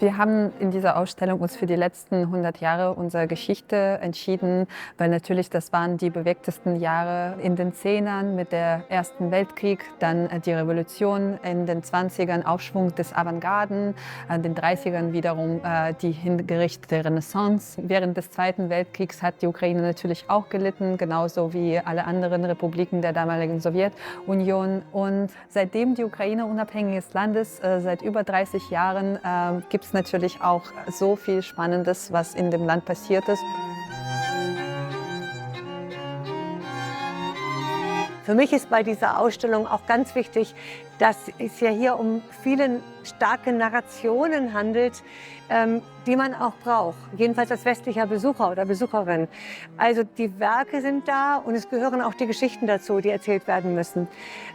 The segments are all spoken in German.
Wir haben in dieser Ausstellung uns für die letzten 100 Jahre unserer Geschichte entschieden, weil natürlich das waren die bewegtesten Jahre in den 10ern mit der Ersten Weltkrieg, dann die Revolution in den 20ern, Aufschwung des Avantgarden, in den 30ern wiederum die hingerichtete Renaissance. Während des Zweiten Weltkriegs hat die Ukraine natürlich auch gelitten, genauso wie alle anderen Republiken der damaligen Sowjetunion. Und seitdem die Ukraine unabhängiges Land ist, seit über 30 Jahren, gibt es natürlich auch so viel Spannendes, was in dem Land passiert ist. Für mich ist bei dieser Ausstellung auch ganz wichtig, dass es ja hier um viele starke Narrationen handelt, die man auch braucht, jedenfalls als westlicher Besucher oder Besucherin. Also die Werke sind da und es gehören auch die Geschichten dazu, die erzählt werden müssen.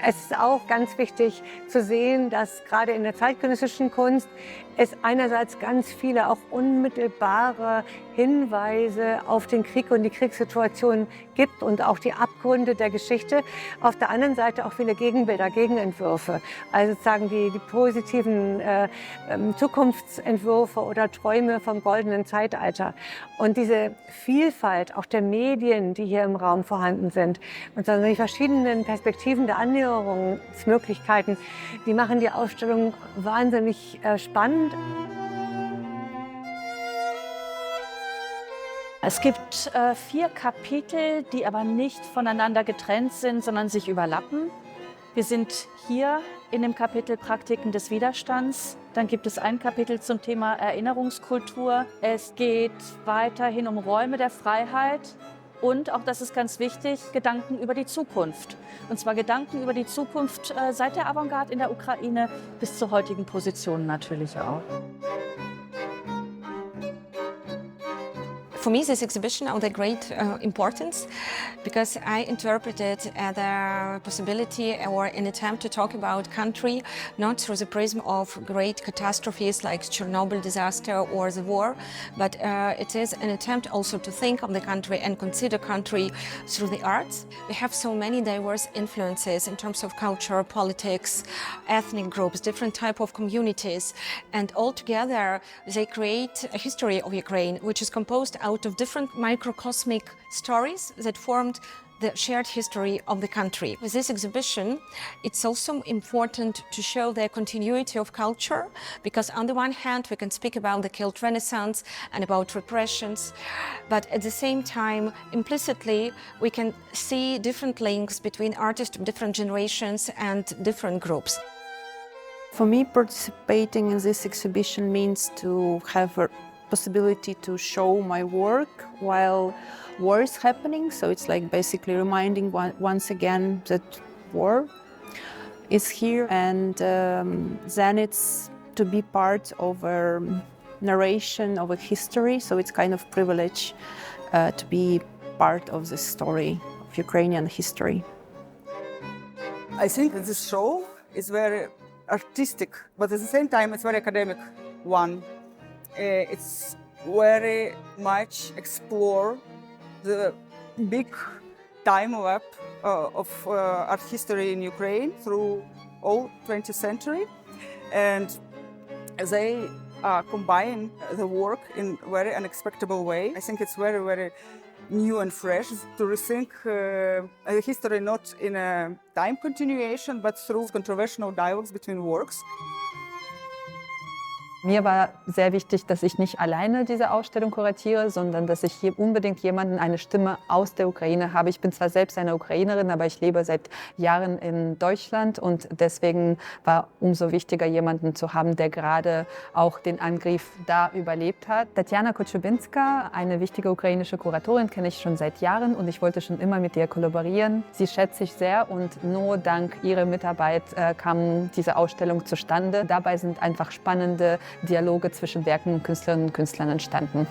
Es ist auch ganz wichtig zu sehen, dass gerade in der zeitgenössischen Kunst es einerseits ganz viele auch unmittelbare Hinweise auf den Krieg und die Kriegssituation gibt und auch die Abgründe der Geschichte. Auf der anderen Seite auch viele Gegenbilder, Gegenentwürfe, also sozusagen die positiven Zukunftsentwürfe oder Träume vom goldenen Zeitalter. Und diese Vielfalt auch der Medien, die hier im Raum vorhanden sind, und dann die verschiedenen Perspektiven der Annäherungsmöglichkeiten, die machen die Ausstellung wahnsinnig spannend. Es gibt 4 Kapitel, die aber nicht voneinander getrennt sind, sondern sich überlappen. Wir sind hier in dem Kapitel Praktiken des Widerstands. Dann gibt es ein Kapitel zum Thema Erinnerungskultur. Es geht weiterhin um Räume der Freiheit und, auch das ist ganz wichtig, Gedanken über die Zukunft. Und zwar Gedanken über die Zukunft seit der Avantgarde in der Ukraine bis zur heutigen Position natürlich auch. For me, this exhibition of the great importance because I interpret it as a possibility or an attempt to talk about country not through the prism of great catastrophes like Chernobyl disaster or the war, but it is an attempt also to think of the country and consider country through the arts. We have so many diverse influences in terms of culture, politics, ethnic groups, different type of communities, and all together they create a history of Ukraine which is composed out of different microcosmic stories that formed the shared history of the country. With this exhibition, it's also important to show the continuity of culture, because on the one hand, we can speak about the Celt Renaissance and about repressions, but at the same time, implicitly, we can see different links between artists of different generations and different groups. For me, participating in this exhibition means to have a possibility to show my work while war is happening. So it's like basically reminding once again that war is here, and then it's to be part of a narration of a history. So it's kind of privilege to be part of the story of Ukrainian history. I think this show is very artistic, but at the same time it's very academic one. It's very much explore the big time web of art history in Ukraine through all 20th century, and they combine the work in very unexpected way. I think it's very, very new and fresh to rethink history not in a time continuation, but through controversial dialogues between works. Mir war sehr wichtig, dass ich nicht alleine diese Ausstellung kuratiere, sondern dass ich hier unbedingt jemanden, eine Stimme aus der Ukraine habe. Ich bin zwar selbst eine Ukrainerin, aber ich lebe seit Jahren in Deutschland, und deswegen war umso wichtiger, jemanden zu haben, der gerade auch den Angriff da überlebt hat. Tatjana Koczubinska, eine wichtige ukrainische Kuratorin, kenne ich schon seit Jahren und ich wollte schon immer mit ihr kollaborieren. Sie schätze ich sehr, und nur dank ihrer Mitarbeit kam diese Ausstellung zustande. Dabei sind einfach spannende Dialoge zwischen Werken und Künstlerinnen und Künstlern entstanden.